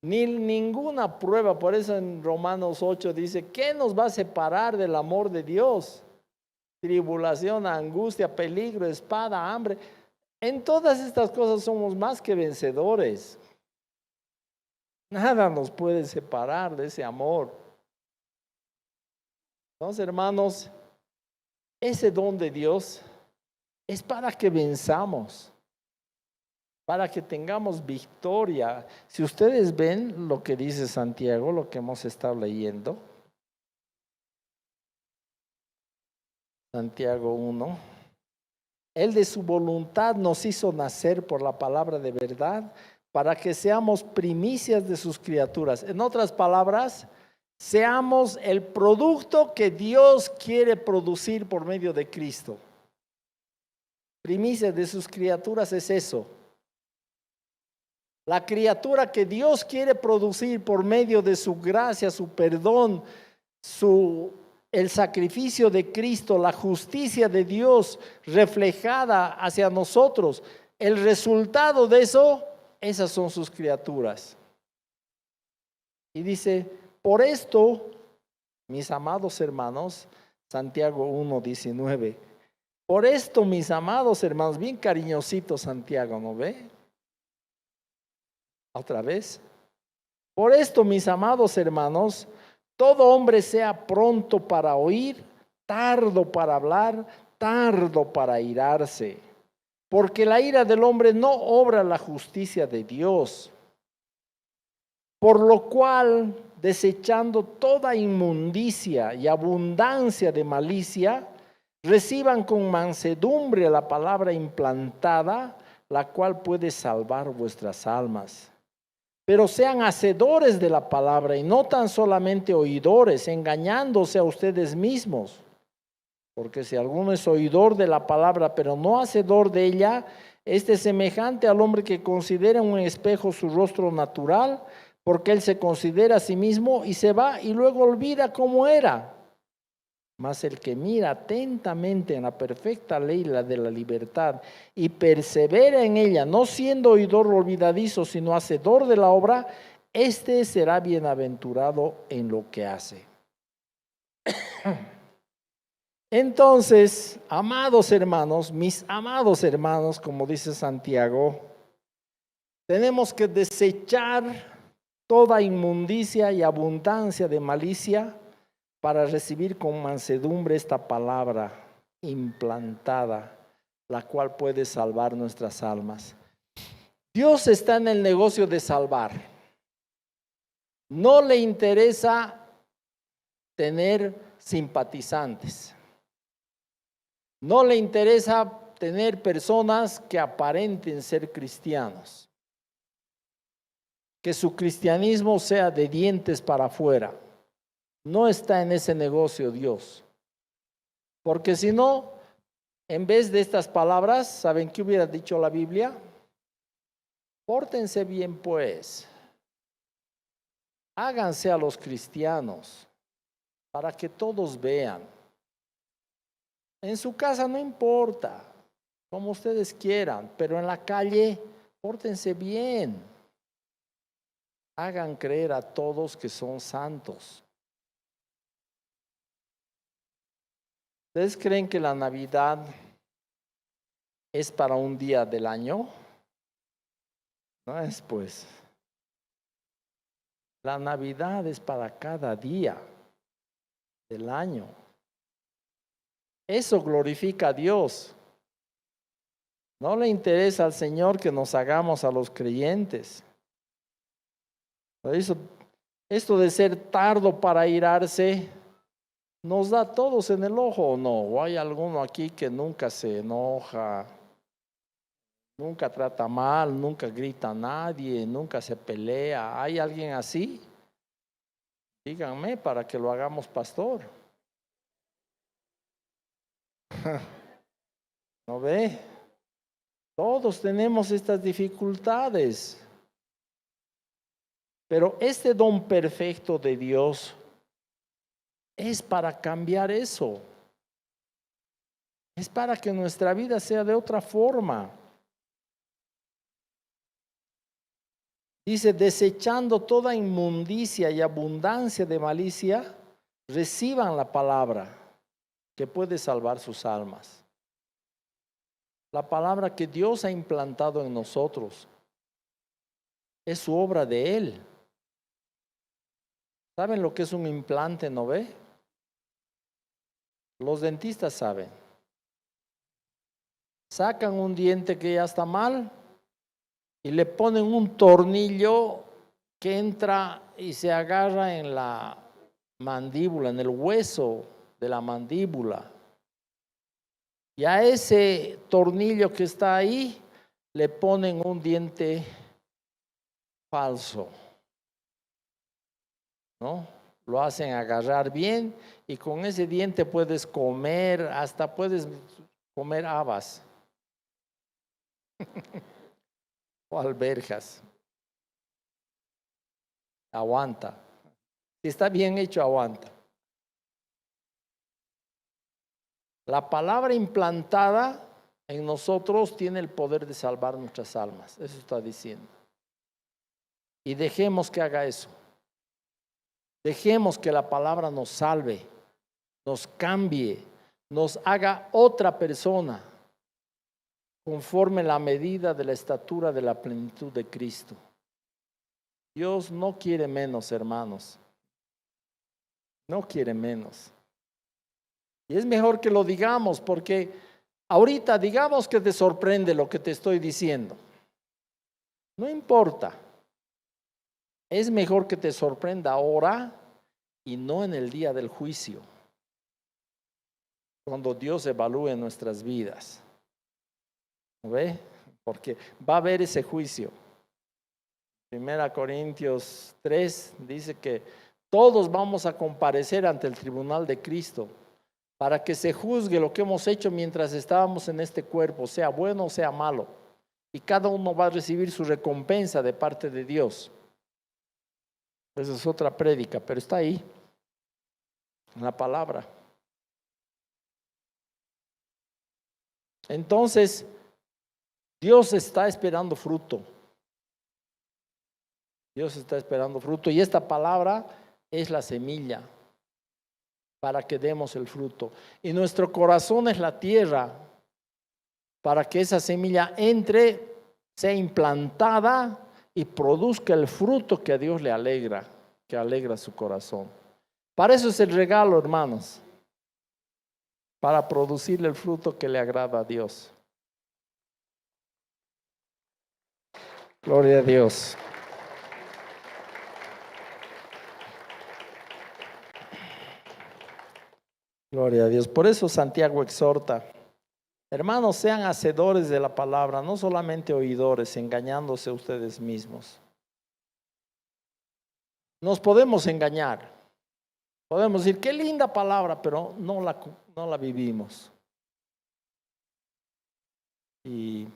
ni ninguna prueba. Por eso en Romanos 8 dice, ¿qué nos va a separar del amor de Dios? Tribulación, angustia, peligro, espada, hambre. En todas estas cosas somos más que vencedores. Nada nos puede separar de ese amor. Entonces, hermanos, ese don de Dios es para que venzamos. para que tengamos victoria. Si ustedes ven lo que dice Santiago, lo que hemos estado leyendo, Santiago 1, Él de su voluntad nos hizo nacer por la palabra de verdad, para que seamos primicias de sus criaturas. En otras palabras, seamos el producto que Dios quiere producir por medio de Cristo. Primicias de sus criaturas es eso. La criatura que Dios quiere producir por medio de su gracia, su perdón, el sacrificio de Cristo, la justicia de Dios reflejada hacia nosotros. El resultado de eso, esas son sus criaturas. Y dice, por esto, mis amados hermanos, Santiago 1:19, por esto, mis amados hermanos, bien cariñosito Santiago, ¿no ve? Otra vez. Por esto, mis amados hermanos, todo hombre sea pronto para oír, tardo para hablar, tardo para irarse, porque la ira del hombre no obra la justicia de Dios. Por lo cual, desechando toda inmundicia y abundancia de malicia, reciban con mansedumbre la palabra implantada, la cual puede salvar vuestras almas. Pero sean hacedores de la palabra y no tan solamente oidores, engañándose a ustedes mismos. Porque si alguno es oidor de la palabra, pero no hacedor de ella, este es semejante al hombre que considera en un espejo su rostro natural, porque él se considera a sí mismo y se va y luego olvida cómo era. Mas el que mira atentamente en la perfecta ley, la de la libertad, y persevera en ella, no siendo oidor olvidadizo, sino hacedor de la obra, este será bienaventurado en lo que hace. Entonces, amados hermanos, mis amados hermanos, como dice Santiago, tenemos que desechar toda inmundicia y abundancia de malicia, para recibir con mansedumbre esta palabra implantada, la cual puede salvar nuestras almas. Dios está en el negocio de salvar. No le interesa tener simpatizantes. No le interesa tener personas que aparenten ser cristianos. Que su cristianismo sea de dientes para afuera. No está en ese negocio Dios. Porque si no, en vez de estas palabras, ¿saben qué hubiera dicho la Biblia? Pórtense bien pues. Háganse a los cristianos para que todos vean. En su casa no importa, como ustedes quieran, pero en la calle, pórtense bien. Hagan creer a todos que son santos. ¿Ustedes creen que la Navidad es para un día del año? No es pues. La Navidad es para cada día del año. Eso glorifica a Dios. No le interesa al Señor que nos hagamos a los creyentes. Por eso, esto de ser tardo para irarse, ¿nos da a todos en el ojo o no? ¿O hay alguno aquí que nunca se enoja, nunca trata mal, nunca grita a nadie, nunca se pelea? ¿Hay alguien así? Díganme para que lo hagamos pastor. ¿No ve? Todos tenemos estas dificultades. Pero este don perfecto de Dios es para cambiar eso. Es para que nuestra vida sea de otra forma. Dice, desechando toda inmundicia y abundancia de malicia, reciban la palabra que puede salvar sus almas. La palabra que Dios ha implantado en nosotros es su obra de Él. ¿Saben lo que es un implante, no ve? Los dentistas saben. Sacan un diente que ya está mal y le ponen un tornillo que entra y se agarra en la mandíbula, en el hueso de la mandíbula. Y a ese tornillo que está ahí le ponen un diente falso, ¿no? Lo hacen agarrar bien y con ese diente puedes comer, hasta puedes comer habas o alberjas. Aguanta. Si está bien hecho, aguanta. La palabra implantada en nosotros tiene el poder de salvar nuestras almas. Eso está diciendo. Y dejemos que haga eso. Dejemos que la palabra nos salve, nos cambie, nos haga otra persona conforme la medida de la estatura de la plenitud de Cristo. Dios no quiere menos, hermanos. No quiere menos. Y es mejor que lo digamos, porque ahorita digamos que te sorprende lo que te estoy diciendo. No importa. Es mejor que te sorprenda ahora y no en el día del juicio, cuando Dios evalúe nuestras vidas. ¿No ve? Porque va a haber ese juicio. 1 Corintios 3 dice que todos vamos a comparecer ante el tribunal de Cristo para que se juzgue lo que hemos hecho mientras estábamos en este cuerpo, sea bueno o sea malo. Y cada uno va a recibir su recompensa de parte de Dios. Esa es otra prédica, pero está ahí, en la palabra. Entonces, Dios está esperando fruto. Dios está esperando fruto y esta palabra es la semilla para que demos el fruto. Y nuestro corazón es la tierra para que esa semilla entre, sea implantada y produzca el fruto que a Dios le alegra, que alegra su corazón. Para eso es el regalo, hermanos, para producir el fruto que le agrada a Dios. Gloria a Dios. Gloria a Dios. Por eso Santiago exhorta, hermanos, sean hacedores de la palabra, no solamente oidores, engañándose ustedes mismos. Nos podemos engañar. Podemos decir, qué linda palabra, pero no la vivimos. Y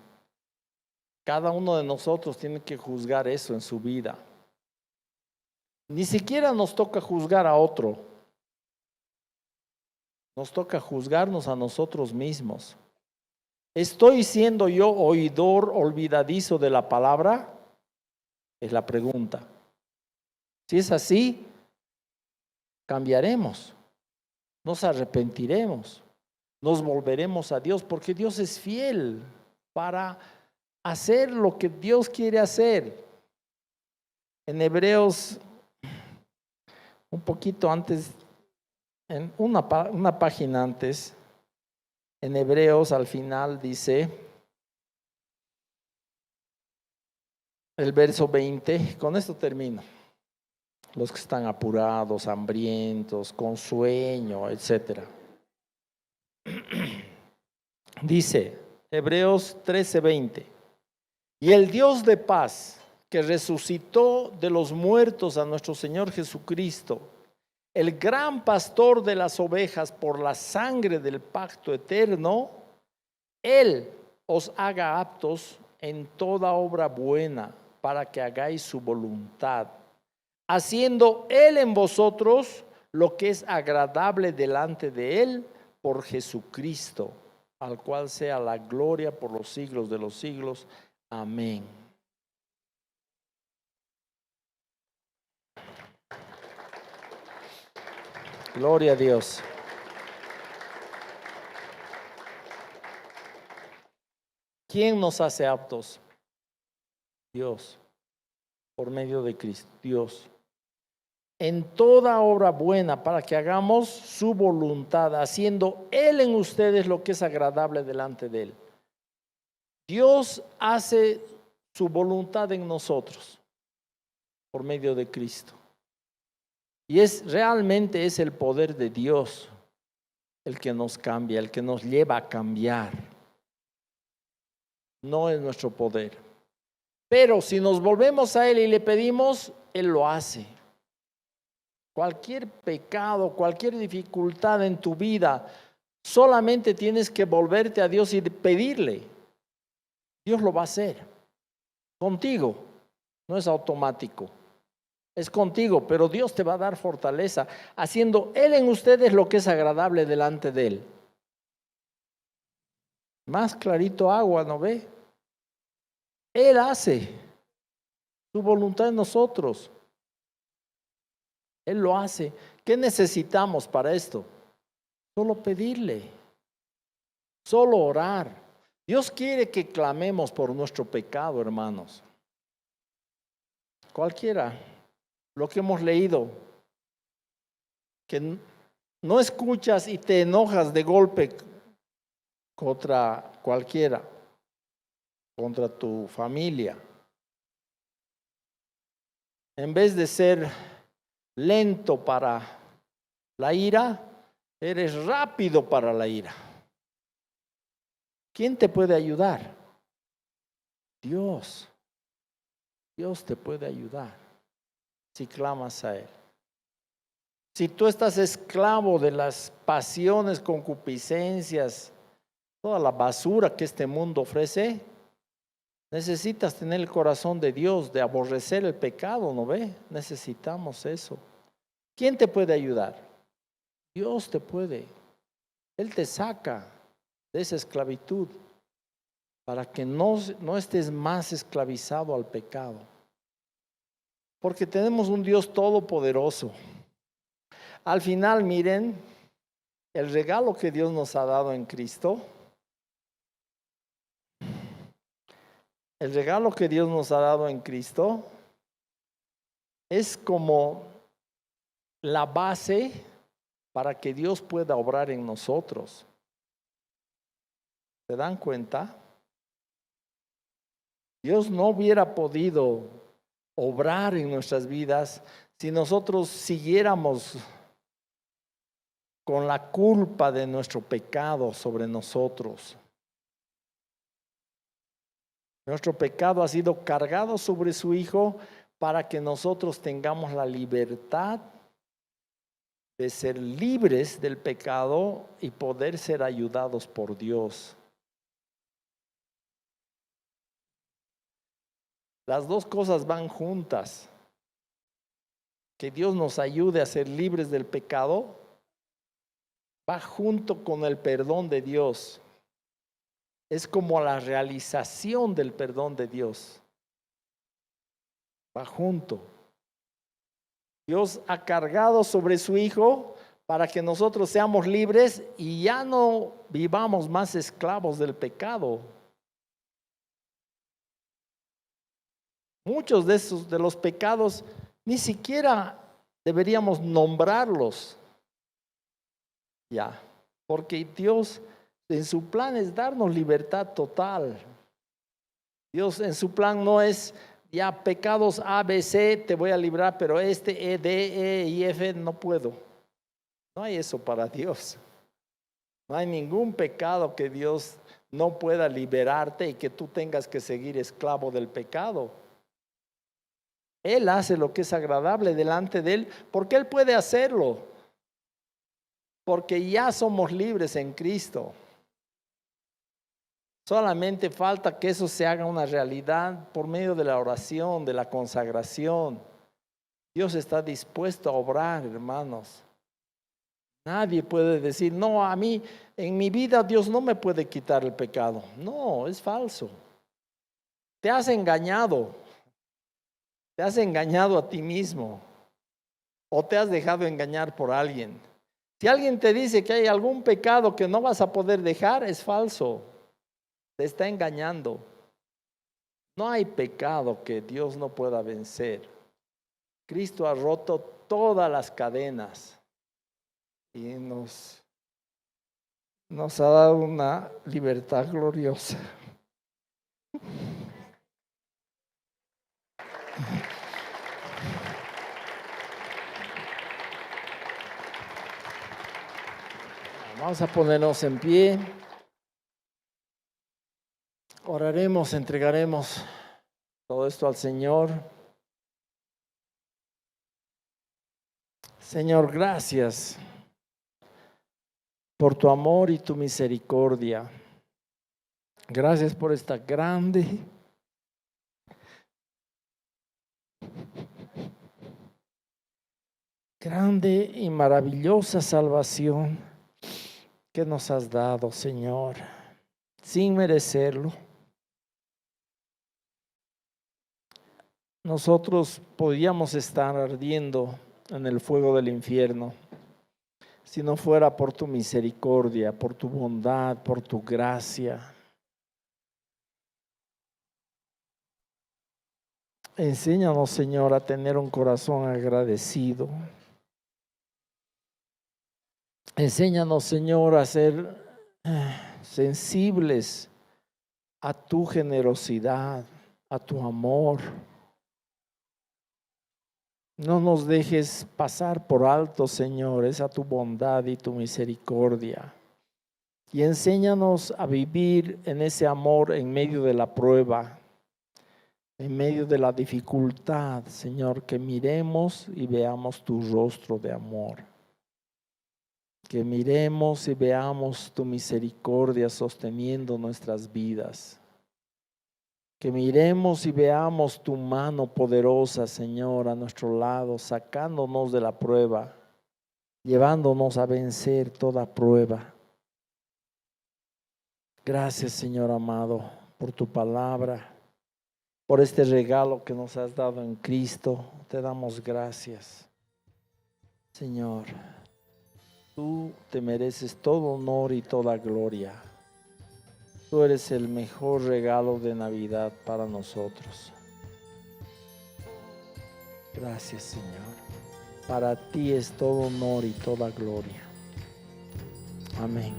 cada uno de nosotros tiene que juzgar eso en su vida. Ni siquiera nos toca juzgar a otro. Nos toca juzgarnos a nosotros mismos. ¿Estoy siendo yo oidor olvidadizo de la palabra? Es la pregunta. Si es así, cambiaremos, nos arrepentiremos, nos volveremos a Dios, porque Dios es fiel para hacer lo que Dios quiere hacer. En Hebreos, un poquito antes, en una página antes, en Hebreos al final dice, el verso 20, con esto termino. Los que están apurados, hambrientos, con sueño, etc. Dice, Hebreos 13:20, y el Dios de paz, que resucitó de los muertos a nuestro Señor Jesucristo, el gran pastor de las ovejas por la sangre del pacto eterno, Él os haga aptos en toda obra buena para que hagáis su voluntad, haciendo Él en vosotros lo que es agradable delante de Él por Jesucristo, al cual sea la gloria por los siglos de los siglos. Amén. Gloria a Dios. ¿Quién nos hace aptos? Dios, por medio de Cristo, Dios. En toda obra buena para que hagamos su voluntad, haciendo Él en ustedes lo que es agradable delante de Él. Dios hace su voluntad en nosotros por medio de Cristo. Y realmente es el poder de Dios el que nos cambia, el que nos lleva a cambiar. No es nuestro poder. Pero si nos volvemos a Él y le pedimos, Él lo hace. Cualquier pecado, cualquier dificultad en tu vida, solamente tienes que volverte a Dios y pedirle. Dios lo va a hacer. Contigo. No es automático. Es contigo, pero Dios te va a dar fortaleza, haciendo Él en ustedes lo que es agradable delante de Él. Más clarito agua, ¿no ve? Él hace su voluntad en nosotros. Él lo hace. ¿Qué necesitamos para esto? Solo pedirle, solo orar. Dios quiere que clamemos por nuestro pecado, hermanos. Cualquiera, lo que hemos leído, que no escuchas y te enojas de golpe contra cualquiera, contra tu familia. En vez de ser lento para la ira, eres rápido para la ira. ¿Quién te puede ayudar? Dios. Dios te puede ayudar si clamas a Él. Si tú estás esclavo de las pasiones, concupiscencias, toda la basura que este mundo ofrece, necesitas tener el corazón de Dios, de aborrecer el pecado, ¿no ve? Necesitamos eso. ¿Quién te puede ayudar? Dios te puede. Él te saca de esa esclavitud para que no estés más esclavizado al pecado. Porque tenemos un Dios todopoderoso. Al final, miren, el regalo que Dios nos ha dado en Cristo, el regalo que Dios nos ha dado en Cristo es como la base para que Dios pueda obrar en nosotros. ¿Se dan cuenta? Dios no hubiera podido obrar en nuestras vidas si nosotros siguiéramos con la culpa de nuestro pecado sobre nosotros. Nuestro pecado ha sido cargado sobre su Hijo para que nosotros tengamos la libertad de ser libres del pecado y poder ser ayudados por Dios. Las dos cosas van juntas. Que Dios nos ayude a ser libres del pecado va junto con el perdón de Dios. Es como la realización del perdón de Dios. Va junto. Dios ha cargado sobre su Hijo para que nosotros seamos libres y ya no vivamos más esclavos del pecado. Muchos de los pecados ni siquiera deberíamos nombrarlos. Ya, porque Dios en su plan es darnos libertad total. Dios en su plan no es ya pecados A, B, C, te voy a librar, pero E, D, E y F no puedo. No hay eso para Dios. No hay ningún pecado que Dios no pueda liberarte y que tú tengas que seguir esclavo del pecado. Él hace lo que es agradable delante de Él, porque Él puede hacerlo. Porque ya somos libres en Cristo. Solamente falta que eso se haga una realidad por medio de la oración, de la consagración. Dios está dispuesto a obrar, hermanos. Nadie puede decir, no, a mí, en mi vida Dios no me puede quitar el pecado. No, es falso. Te has engañado. Te has engañado a ti mismo. O te has dejado engañar por alguien. Si alguien te dice que hay algún pecado que no vas a poder dejar, es falso. Te está engañando. No hay pecado que Dios no pueda vencer. Cristo ha roto todas las cadenas y nos ha dado una libertad gloriosa. Vamos a ponernos en pie. Oraremos, entregaremos todo esto al Señor. Señor, gracias por tu amor y tu misericordia. Gracias por esta grande y maravillosa salvación que nos has dado, Señor, sin merecerlo. Nosotros podíamos estar ardiendo en el fuego del infierno si no fuera por tu misericordia, por tu bondad, por tu gracia. Enséñanos, Señor, a tener un corazón agradecido. Enséñanos, Señor, a ser sensibles a tu generosidad, a tu amor. No nos dejes pasar por alto, Señor, esa tu bondad y tu misericordia. Y enséñanos a vivir en ese amor en medio de la prueba, en medio de la dificultad, Señor, que miremos y veamos tu rostro de amor. Que miremos y veamos tu misericordia sosteniendo nuestras vidas. Que miremos y veamos tu mano poderosa, Señor, a nuestro lado, sacándonos de la prueba, llevándonos a vencer toda prueba. Gracias, Señor amado, por tu palabra, por este regalo que nos has dado en Cristo. Te damos gracias, Señor. Tú te mereces todo honor y toda gloria. Tú eres el mejor regalo de Navidad para nosotros. Gracias, Señor. Para ti es todo honor y toda gloria. Amén.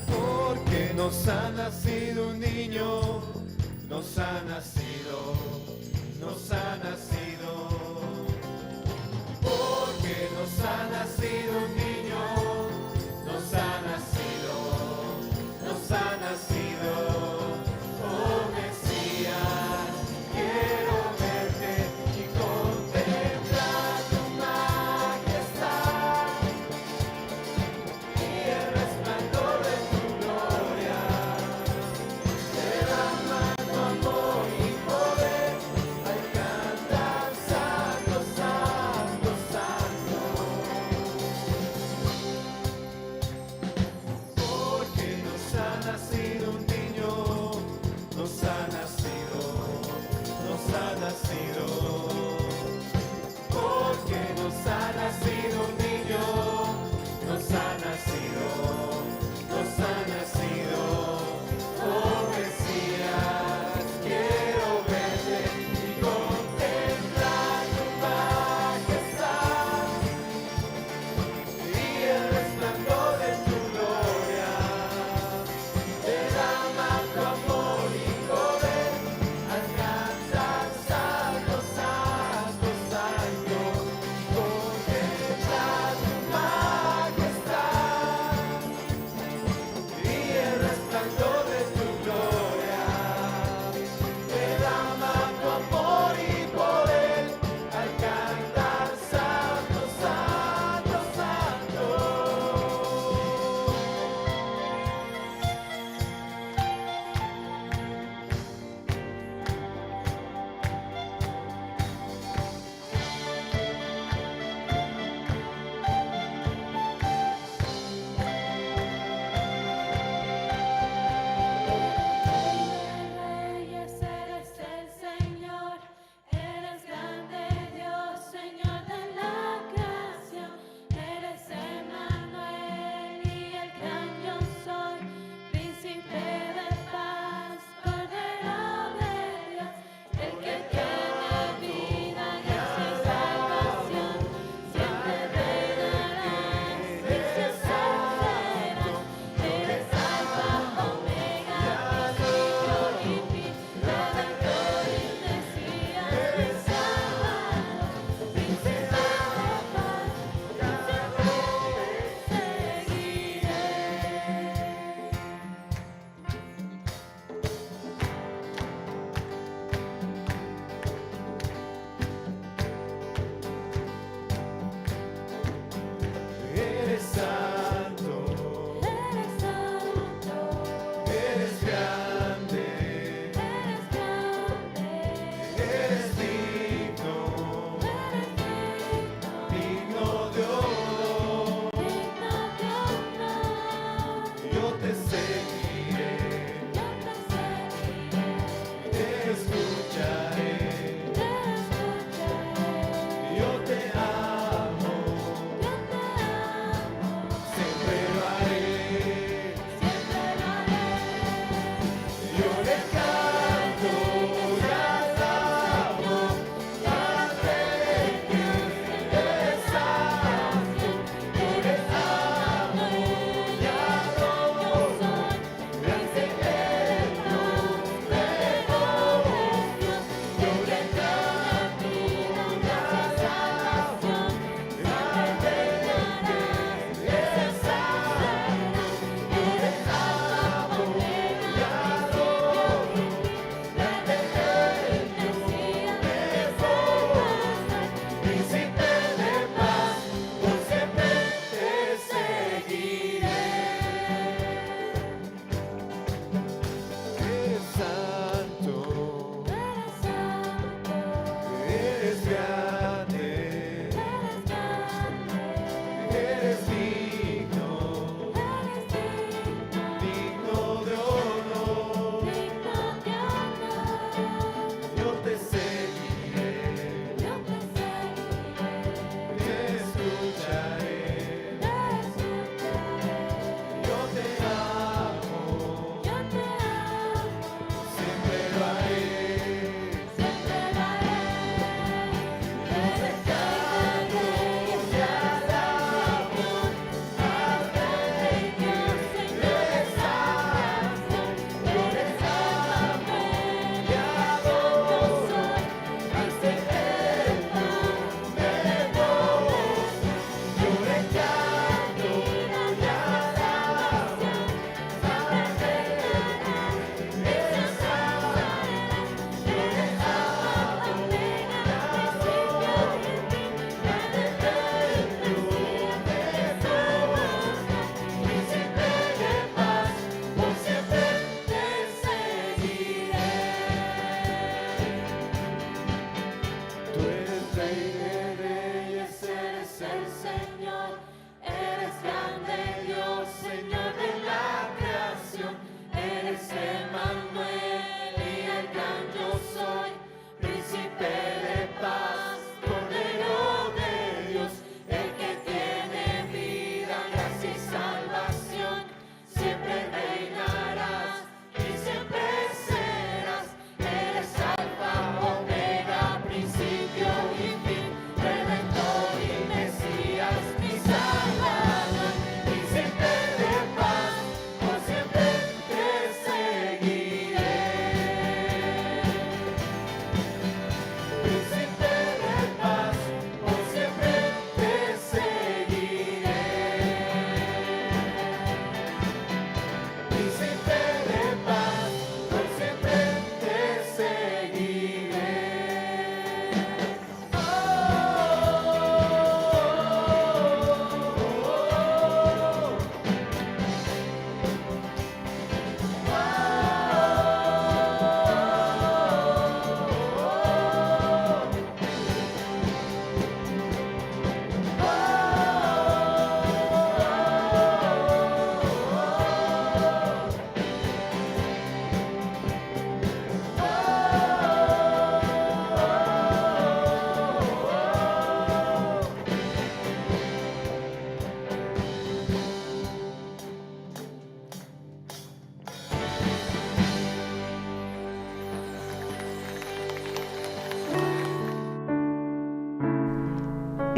Porque nos ha nacido un niño, nos ha nacido, nos ha nacido. Porque nos ha nacido un niño, nos ha nacido, nos ha nacido. Oh Mesías, quiero verte y contemplar tu majestad y el resplandor de tu gloria, derramando amor y poder al cantar santo, santo, santo.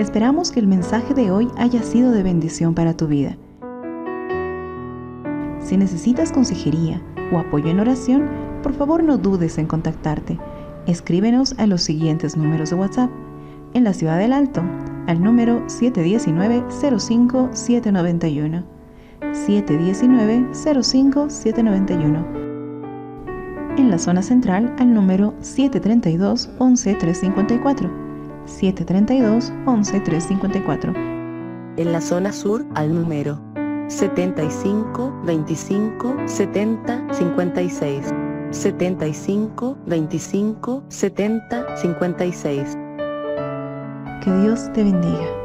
Esperamos que el mensaje de hoy haya sido de bendición para tu vida. Si necesitas consejería o apoyo en oración, por favor no dudes en contactarte. Escríbenos a los siguientes números de WhatsApp. En la Ciudad del Alto, al número 719-05-791. 719-05-791. En la zona central, al número 732-11354. 732-11354. En la zona sur, al número 75 25 70 56. 75 25 70 56. Que Dios te bendiga.